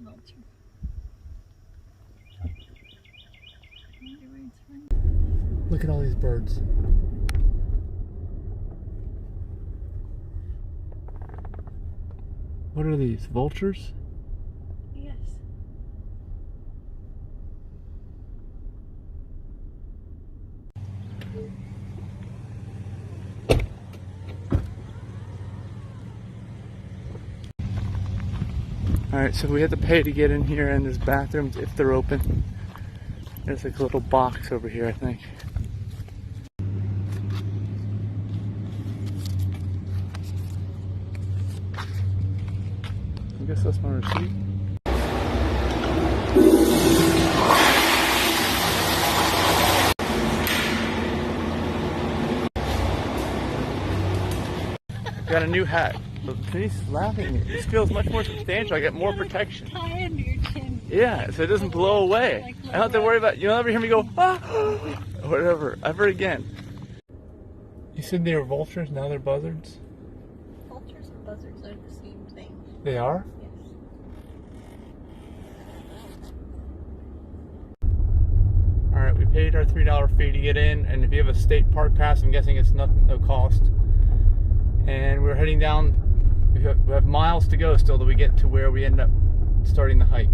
vulture. Look at all these birds. What are these? Vultures? Yes. Alright, so we have to pay to get in here, and there's bathrooms if they're open. There's like a little box over here, I think. I guess that's my receipt. Got a new hat. Denise is laughing at me. This feels much more substantial. I get more protection. Tie under your chin. Yeah, so it doesn't blow away. I don't have to worry about, you'll never hear me go, ah, or whatever, ever again. You said they were vultures, now they're buzzards? Vultures and buzzards are the same thing. They are? Yes. Alright, we paid our $3 fee to get in, and if you have a state park pass, I'm guessing it's nothing, no cost. And we're heading down, we have miles to go still till we get to where we end up starting the hike.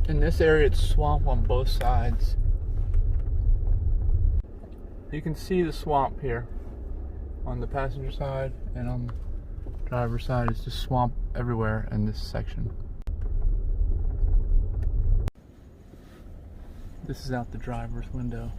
In this area, it's swamp on both sides. You can see the swamp here on the passenger side, and on the driver's side it's just swamp everywhere in this section. This is out the driver's window.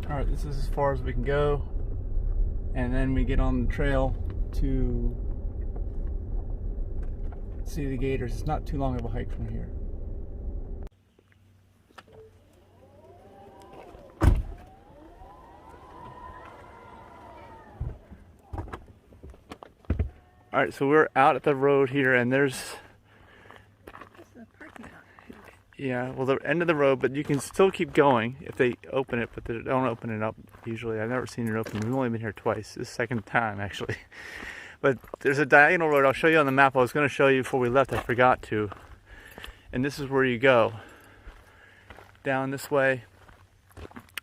Alright, this is as far as we can go, and then we get on the trail to see the gators. It's not too long of a hike from here. Alright, so we're out at the road here, and there's, yeah, well, the end of the road, but you can still keep going if they open it, but they don't open it up usually. I've never seen it open. We've only been here twice. This is the second time, actually. But there's a diagonal road. I'll show you on the map. I was going to show you before we left. I forgot to. And this is where you go. Down this way,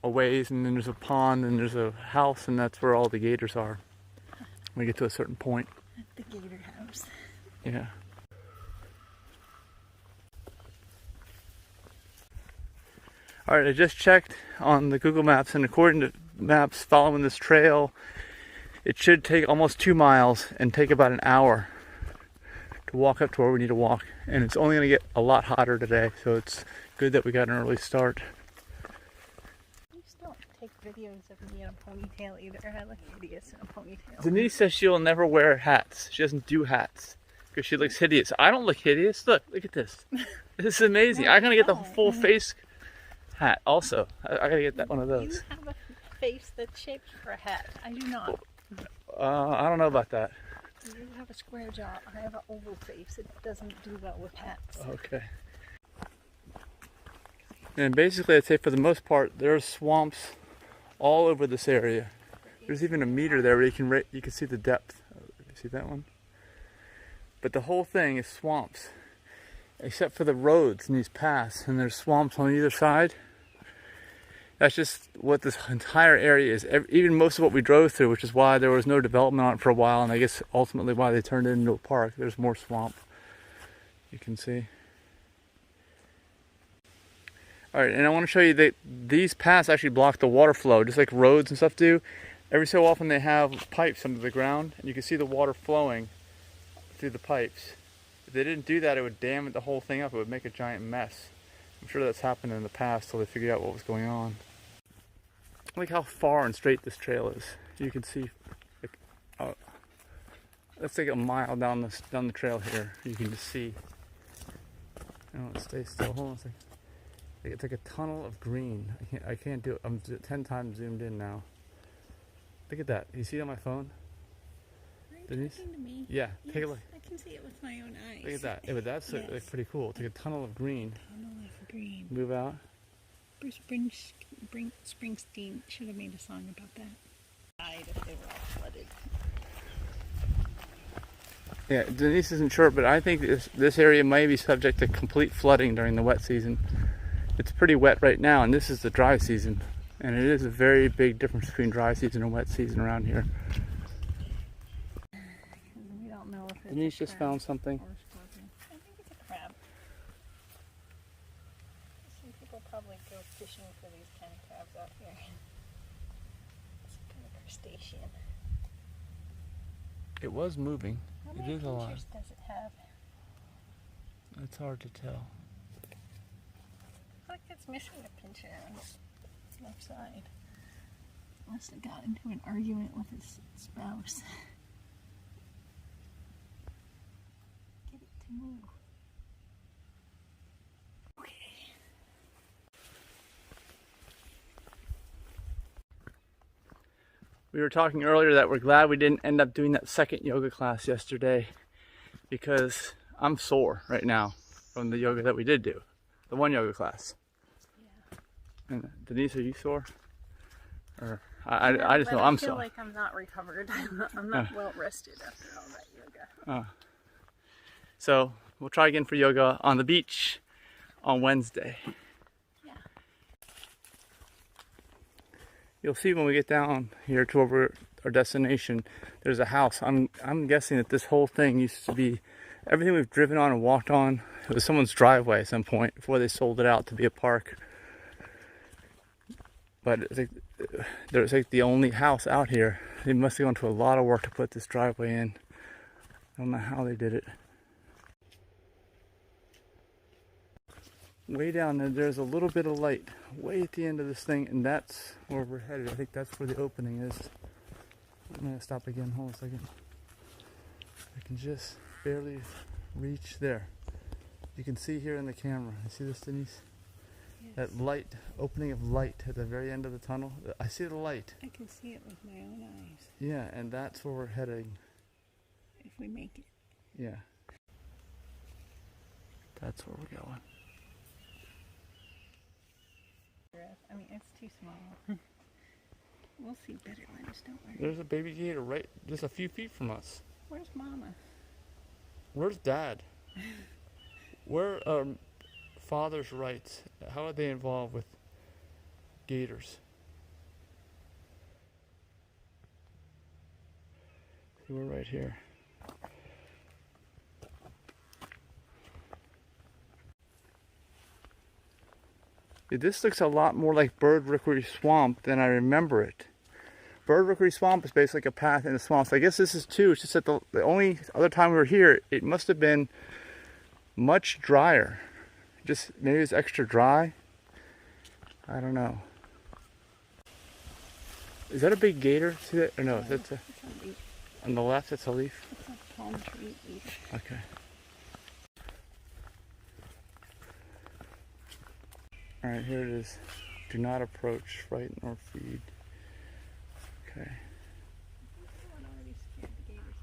a ways, and then there's a pond, and there's a house, and that's where all the gators are. When we get to a certain point. At the gator house. Yeah. Alright, I just checked on the Google Maps, and according to maps following this trail, it should take almost 2 miles and take about an hour to walk up to where we need to walk. And it's only going to get a lot hotter today, so it's good that we got an early start. Please don't take videos of me in a ponytail either. I look hideous in a ponytail. Denise says she'll never wear hats. She doesn't do hats because she looks hideous. I don't look hideous. Look at this. This is amazing. I'm going to get the full face hat also. I gotta get that one of those. You have a face that's shaped for a hat. I do not. I don't know about that. You have a square jaw. I have an oval face. It doesn't do well with hats. Okay. And basically, I'd say for the most part, there's swamps all over this area. There's even a meter there where you can see the depth. You see that one? But the whole thing is swamps, except for the roads in these paths, and there's swamps on either side. That's just what this entire area is. Even most of what we drove through, which is why there was no development on it for a while, and I guess ultimately why they turned it into a park. There's more swamp, you can see. Alright, and I want to show you that these paths actually block the water flow, just like roads and stuff do. every so often they have pipes under the ground, and you can see the water flowing through the pipes. If they didn't do that, it would dam the whole thing up. It would make a giant mess. I'm sure that's happened in the past till they figured out what was going on. Look how far and straight this trail is. You can see, like, let's take a mile down the trail here. You can just see. Oh, stay still. Hold on a second. It's like a tunnel of green. I can't do it. I'm 10 times zoomed in now. Look at that. You see it on my phone? Are you talking to me? Yeah. Yes, take a look. I can see it with my own eyes. Look at that. Yeah, but that's Yes. like pretty cool. It's like a tunnel of green. Tunnel of green. Move out. Bruce Springsteen should have made a song about that. Died if they were all flooded. Yeah, Denise isn't sure, but I think this area may be subject to complete flooding during the wet season. It's pretty wet right now, and this is the dry season. And it is a very big difference between dry season and wet season around here. We don't know if it's Denise a just crab found something. or a scorpion. I think it's a crab. Some people probably go fishing for these kind of crabs out here. Some kind of crustacean. It was moving. How It many is a lot. pinchers does it have? It's hard to tell. I feel like it's missing a pincher on its left side. Must have got into an argument with his spouse. Get it to move. Okay. We were talking earlier that we're glad we didn't end up doing that second yoga class yesterday because I'm sore right now from the yoga that we did do. The one yoga class. Yeah. And Denise, are you sore? Or I just know I'm sore. I feel like I'm not recovered. I'm not well rested after all that yoga. So we'll try again for yoga on the beach on Wednesday. Yeah. You'll see when we get down here to our destination, there's a house. I'm guessing that this whole thing used to be everything we've driven on and walked on. It was someone's driveway at some point before they sold it out to be a park. But it's like, there's like the only house out here. They must have gone to a lot of work to put this driveway in. I don't know how they did it. Way down there, there's a little bit of light way at the end of this thing, and that's where we're headed. I think that's where the opening is. I'm gonna stop again. Hold on a second. I can just barely reach there. You can see here in the camera. You see this, Denise? Yes. That light, opening of light at the very end of the tunnel. I see the light. I can see it with my own eyes. Yeah, and that's where we're heading. If we make it. Yeah. That's where we're going. I mean, it's too small. We'll see better ones, don't worry. There's a baby gator right just a few feet from us. Where's Mama? Where's Dad? Where are father's rights? How are they involved with gators? See, we're right here. This looks a lot more like Bird Rookery Swamp than I remember it. Bird Rookery Swamp is basically like a path in the swamp. So I guess this is too. It's just that the only other time we were here, it must have been much drier. Just maybe it's extra dry. I don't know. Is that a big gator? See that? Or no, that's a, on the left, it's a leaf? It's a palm tree leaf. Okay. Alright, here it is. Do not approach, frighten, or feed. Okay. Someone already scared the gators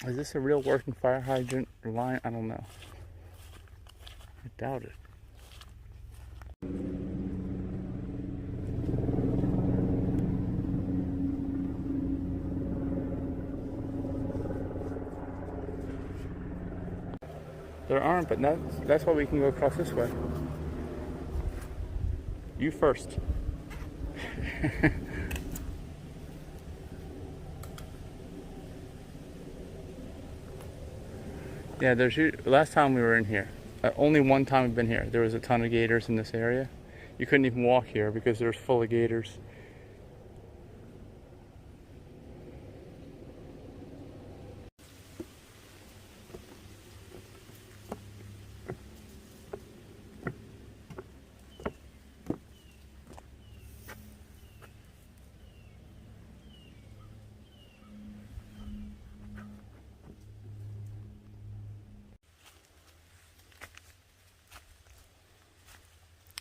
away. Is this a real working fire hydrant or line? I don't know. I doubt it. There aren't, but that's why we can go across this way. You first. Yeah, last time we were in here, only one time we've been here, there was a ton of gators in this area. You couldn't even walk here because there's full of gators.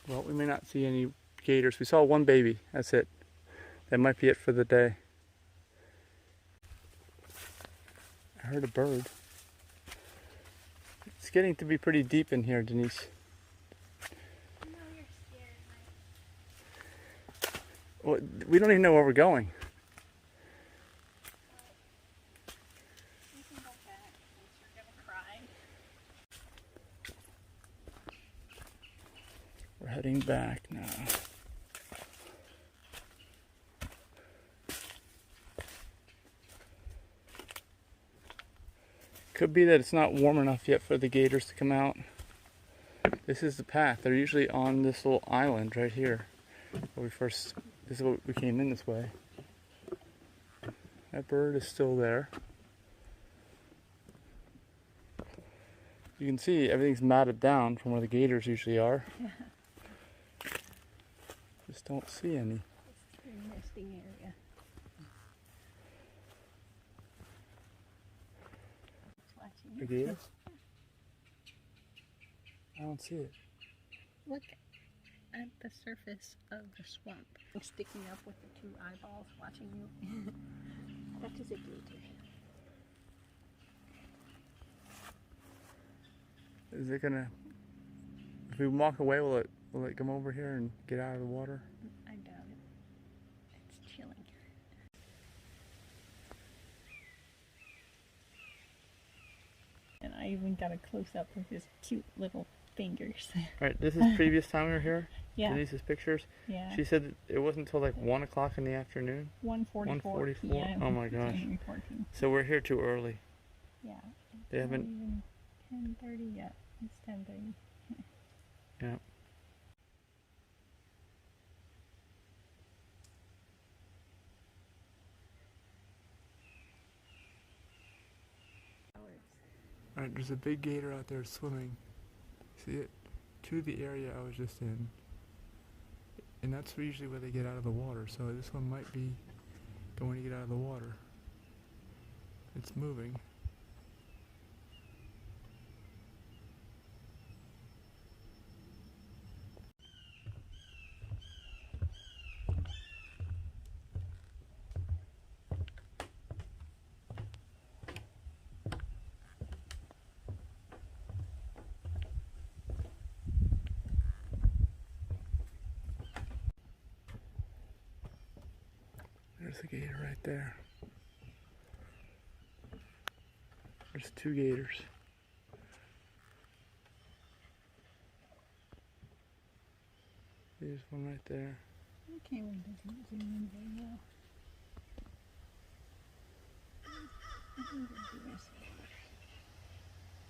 Well, we may not see any gators. We saw one baby, that's it. That might be it for the day. I heard a bird. It's getting to be pretty deep in here, Denise. No, you're scared. Well, we don't even know where we're going. You can go back since you're gonna cry. We're heading back now. Could be that it's not warm enough yet for the gators to come out. This is the path. They're usually on this little island right here. This is what we came in this way. That bird is still there. You can see everything's matted down from where the gators usually are. Yeah. Just don't see any. It's a pretty misty area. A gator? I don't see it. Look at the surface of the swamp. I'm sticking up with the two eyeballs watching you. That is a gator. Is it gonna? If we walk away, will it come over here and get out of the water? I doubt it. It's chilling. And I even got a close up with his cute little fingers. Alright, this is previous time we were here. Yeah. Denise's pictures. Yeah. She said it wasn't until like 1 o'clock in the afternoon. 1:44. 1:44? Oh my gosh. 14. So we're here too early. Yeah. They haven't. Even 10:30 yet. It's 10:30. Yeah. Alright, there's a big gator out there swimming. See it? To the area I was just in. And that's usually where they get out of the water, so this one might be going to get out of the water. It's moving. There's a gator right there. There's two gators. There's one right there. The camera doesn't zoom in very well.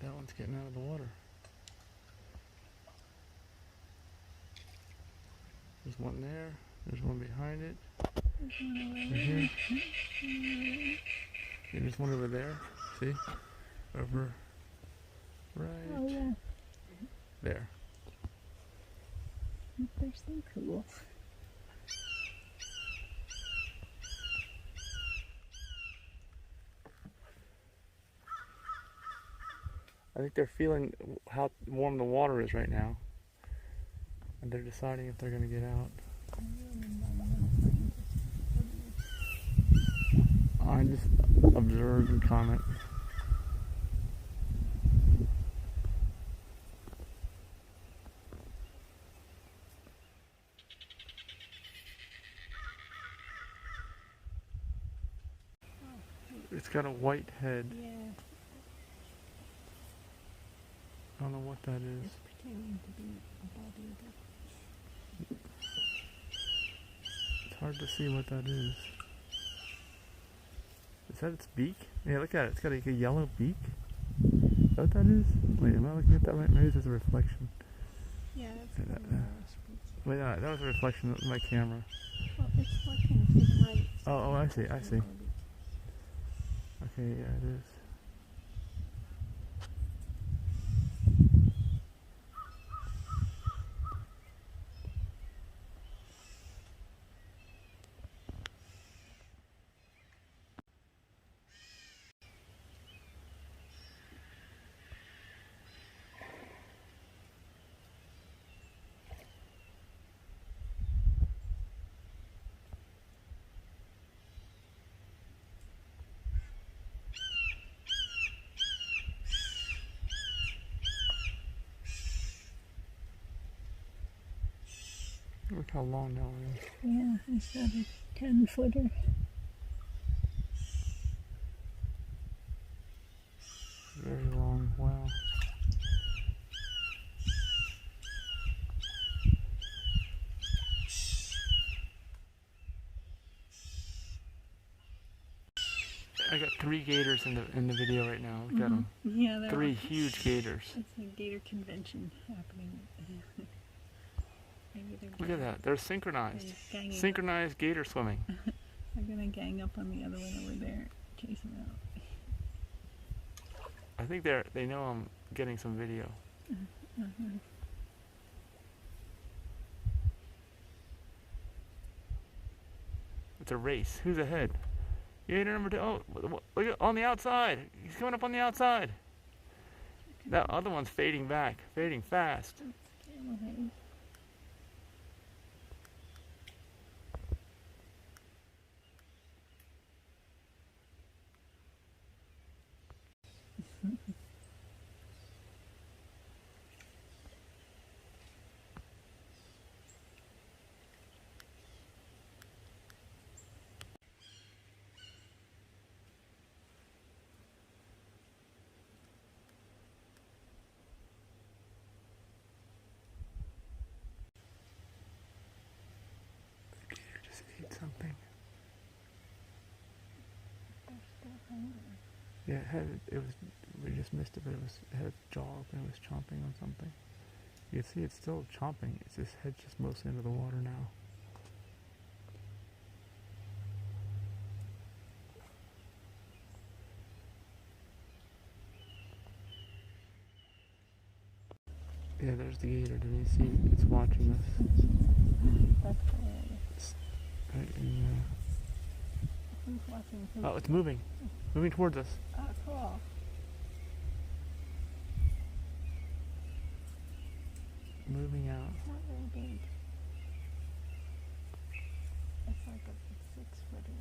That one's getting out of the water. There's one there. There's one behind it. Right here. And there's one over there. See? Over. Right. Oh, yeah. There. They're so cool. I think they're feeling how warm the water is right now. And they're deciding if they're going to get out. I just observe and comment. It's got a white head. Yeah. I don't know what that is. It's pretending to be a bobby, but It's hard to see what that is. Is that its beak? Yeah, look at it. It's got like a yellow beak. that what that is? Wait, am I looking at that right? Maybe there's a reflection. Yeah, that's Wait, no, that was a reflection of my camera. well, it's looking to the right. Oh, I see, I see. Okay, yeah, it is. Look how long that one is. Yeah, I saw the 10-footer. Very long, wow. I got 3 gators in the video right now. Look at them. Yeah, 3 huge gators. It's a gator convention happening. Maybe they're Look at that. They're synchronized. Synchronized gator swimming. They're gonna gang up on the other one over there, chase them out. I think they know I'm getting some video. It's a race. Who's ahead? Gator number 2. Oh, look at on the outside. He's coming up on the outside. That other one's fading back, fading fast. The gator just ate something. Yeah, we just missed it, but it had its jaw open, it was chomping on something. You can see it's still chomping, it's his head's just mostly into the water now. Yeah, there's the gator, did you see? It's watching us. That's hilarious. Right in, Who's watching who? oh, it's moving. Moving towards us. Oh, cool. Moving out. It's not very big. It's like a 6-footer.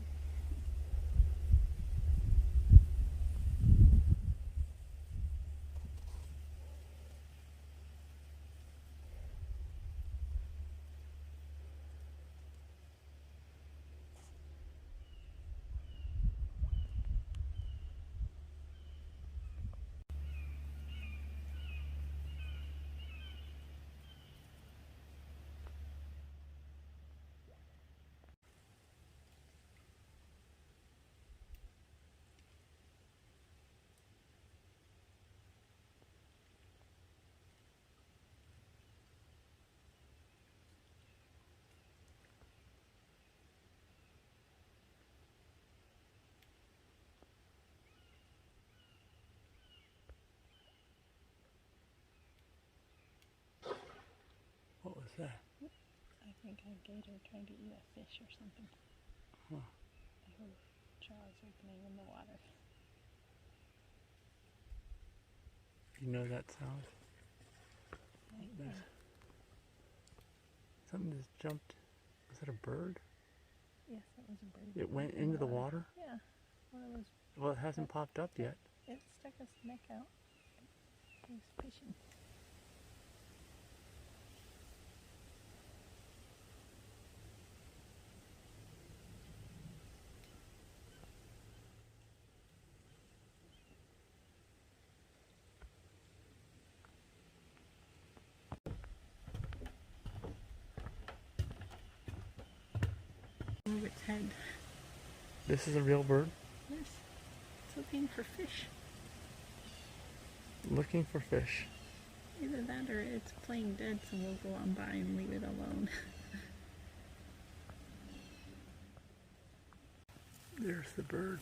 What was that? I think a gator trying to eat a fish or something. Huh. I heard jaws opening in the water. You know that sound? Something just jumped. Was that a bird? Yes, that was a bird. It went into the water? Yeah. Well, it hasn't popped up yet. It stuck its neck out. It was fishing. Move its head. This is a real bird? Yes. It's looking for fish. looking for fish. Either that or it's playing dead, so we'll go on by and leave it alone. There's the bird.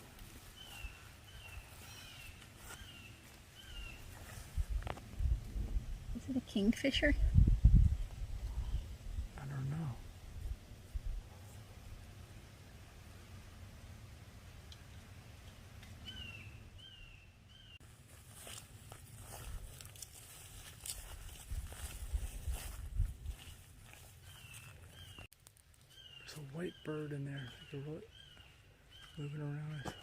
Is it a kingfisher? I don't know. There's a white bird in there. Like moving around. I saw.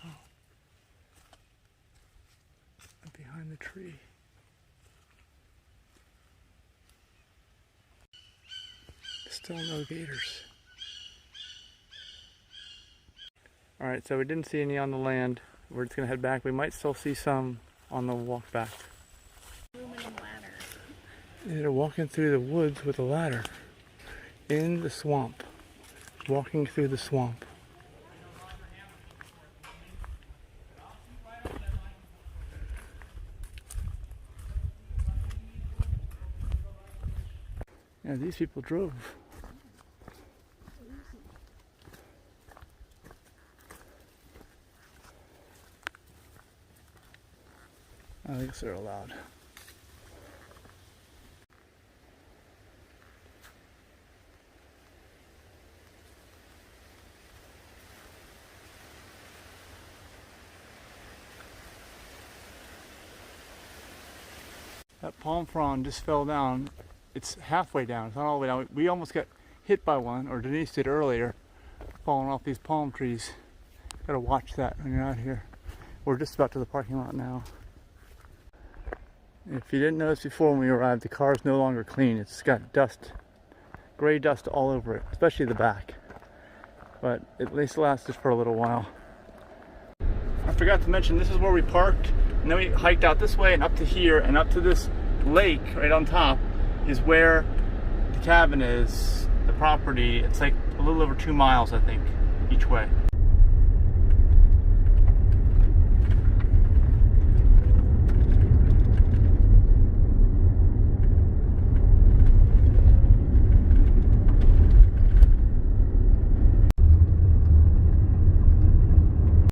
Behind the tree. Still no gators. Alright, so we didn't see any on the land. We're just going to head back. We might still see some on the walk back. Aluminum ladder. Yeah, they're walking through the woods with a ladder. In the swamp. Walking through the swamp. Yeah, these people drove. I guess they're allowed. That palm frond just fell down. It's halfway down, it's not all the way down. We almost got hit by one, or Denise did earlier, falling off these palm trees. Gotta watch that when you're out here. We're just about to the parking lot now. If you didn't notice before when we arrived, the car is no longer clean. It's got dust, gray dust all over it, especially the back. But at least it lasted for a little while. I forgot to mention, this is where we parked, and then we hiked out this way and up to here and up to this lake right on top is where the cabin is, the property. It's like a little over 2 miles, I think, each way.